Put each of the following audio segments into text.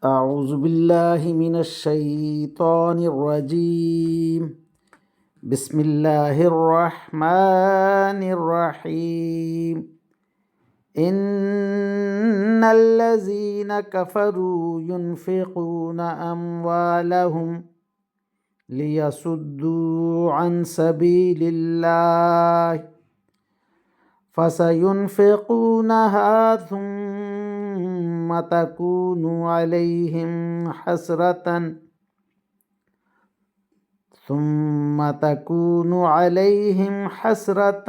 اعوذ باللہ من الشیطان الرجیم بسم اللہ الرحمن الرحیم ان الذین کفروا ينفقون اموالهم لیصدوا عن سبیل اللہ فسينفقونها ثم تكون عليهم حسرة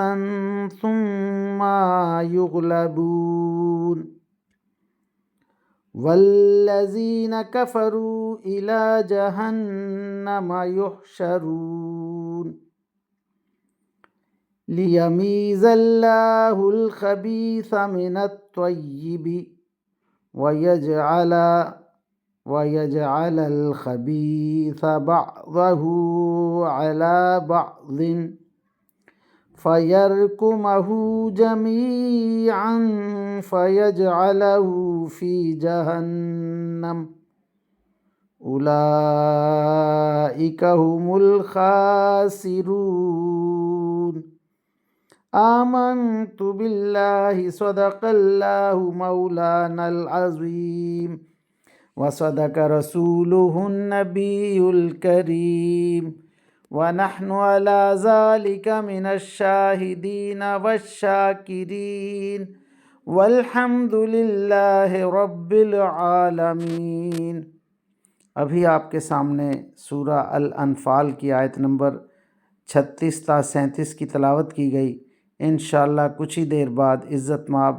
ثم يغلبون والذين كفروا إلى جهنم يحشرون ليميز الله الخبيث من الطيب ويجعل الخبيث بعضه على بعض فيركمه جميعا فيجعله في جهنم أولئك هم الخاسرون آمنت بالله صدق الله مولانا العظيم وصدق رسوله النبي الكريم ونحن على ذلك من الشاهدين والشاكرين والحمد لله رب العالمين۔ ابھی آپ کے سامنے سورہ الانفال کی آیت نمبر 36 تا 37 کی تلاوت کی گئی۔ انشاءاللہ کچھ ہی دیر بعد عزت مآب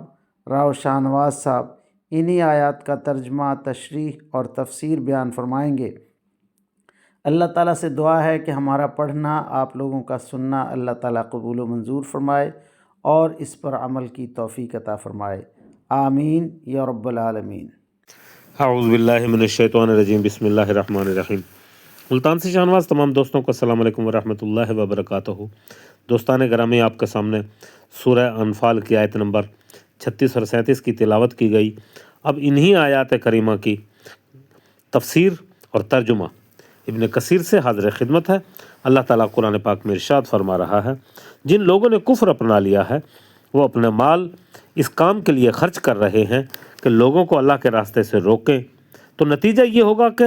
راؤ شاہنواز صاحب انہی آیات کا ترجمہ، تشریح اور تفسیر بیان فرمائیں گے۔ اللہ تعالیٰ سے دعا ہے کہ ہمارا پڑھنا، آپ لوگوں کا سننا اللہ تعالیٰ قبول و منظور فرمائے اور اس پر عمل کی توفیق عطا فرمائے، آمین یا رب العالمین۔ اعوذ باللہ من الشیطان الرجیم، بسم اللہ الرحمن الرحیم۔ ملتان سے شاہنواز تمام دوستوں کو السلام علیکم ورحمۃ اللہ وبرکاتہ۔ دوستان گرامی، آپ کے سامنے سورہ انفال کی آیت نمبر 36 اور 37 کی تلاوت کی گئی۔ اب انہی آیات کریمہ کی تفسیر اور ترجمہ ابن کثیر سے حاضر خدمت ہے۔ اللہ تعالیٰ قرآن پاک میں ارشاد فرما رہا ہے، جن لوگوں نے کفر اپنا لیا ہے وہ اپنے مال اس کام کے لیے خرچ کر رہے ہیں کہ لوگوں کو اللہ کے راستے سے روکیں، تو نتیجہ یہ ہوگا کہ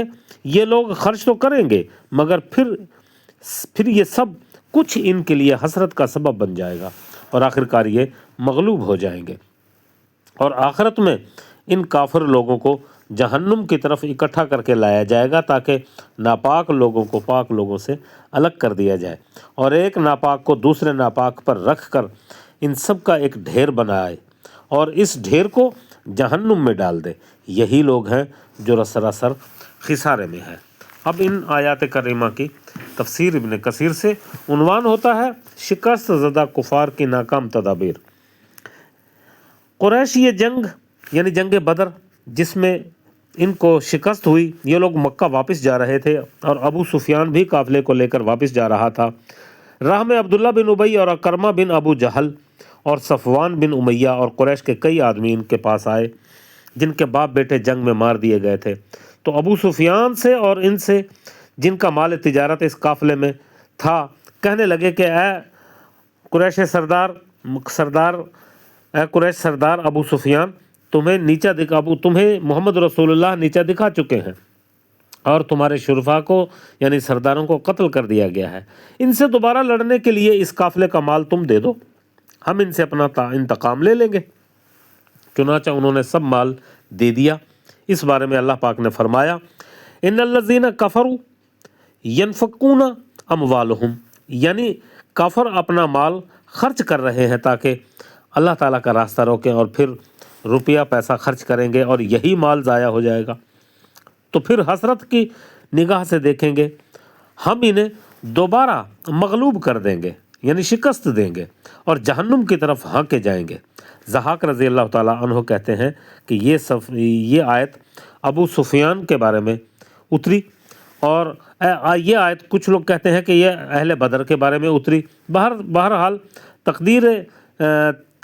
یہ لوگ خرچ تو کریں گے مگر پھر یہ سب کچھ ان کے لیے حسرت کا سبب بن جائے گا اور آخرکار یہ مغلوب ہو جائیں گے، اور آخرت میں ان کافر لوگوں کو جہنم کی طرف اکٹھا کر کے لایا جائے گا تاکہ ناپاک لوگوں کو پاک لوگوں سے الگ کر دیا جائے، اور ایک ناپاک کو دوسرے ناپاک پر رکھ کر ان سب کا ایک ڈھیر بنائے اور اس ڈھیر کو جہنم میں ڈال دے۔ یہی لوگ ہیں جو سراسر خسارے میں ہیں۔ اب ان آیات کریمہ کی تفسیر ابن کثیر سے عنوان ہوتا ہے شکست زدہ کفار کی ناکام تدابیر۔ قریش یہ جنگ یعنی جنگ بدر جس میں ان کو شکست ہوئی، یہ لوگ مکہ واپس جا رہے تھے اور ابو سفیان بھی قافلے کو لے کر واپس جا رہا تھا۔ راہ میں عبداللہ بن ابی اور اکرمہ بن ابو جہل اور صفوان بن امیہ اور قریش کے کئی آدمی ان کے پاس آئے جن کے باپ بیٹے جنگ میں مار دیے گئے تھے۔ تو ابو سفیان سے اور ان سے جن کا مال تجارت اس قافلے میں تھا کہنے لگے کہ اے قریش سردار ابو سفیان، تمہیں محمد رسول اللہ نیچا دکھا چکے ہیں اور تمہارے شرفاء کو یعنی سرداروں کو قتل کر دیا گیا ہے۔ ان سے دوبارہ لڑنے کے لیے اس قافلے کا مال تم دے دو، ہم ان سے اپنا انتقام لے لیں گے۔ چنانچہ انہوں نے سب مال دے دیا۔ اس بارے میں اللہ پاک نے فرمایا، ان الذین کفروا ینفقون اموالہم، یعنی کافر اپنا مال خرچ کر رہے ہیں تاکہ اللہ تعالیٰ کا راستہ روکیں اور پھر روپیہ پیسہ خرچ کریں گے اور یہی مال ضائع ہو جائے گا، تو پھر حسرت کی نگاہ سے دیکھیں گے، ہم انہیں دوبارہ مغلوب کر دیں گے یعنی شکست دیں گے اور جہنم کی طرف ہانکے جائیں گے۔ ضحاک رضی اللہ تعالیٰ عنہ کہتے ہیں کہ یہ آیت ابو سفیان کے بارے میں اتری، اور یہ آیت کچھ لوگ کہتے ہیں کہ یہ اہل بدر کے بارے میں اتری۔ بہرحال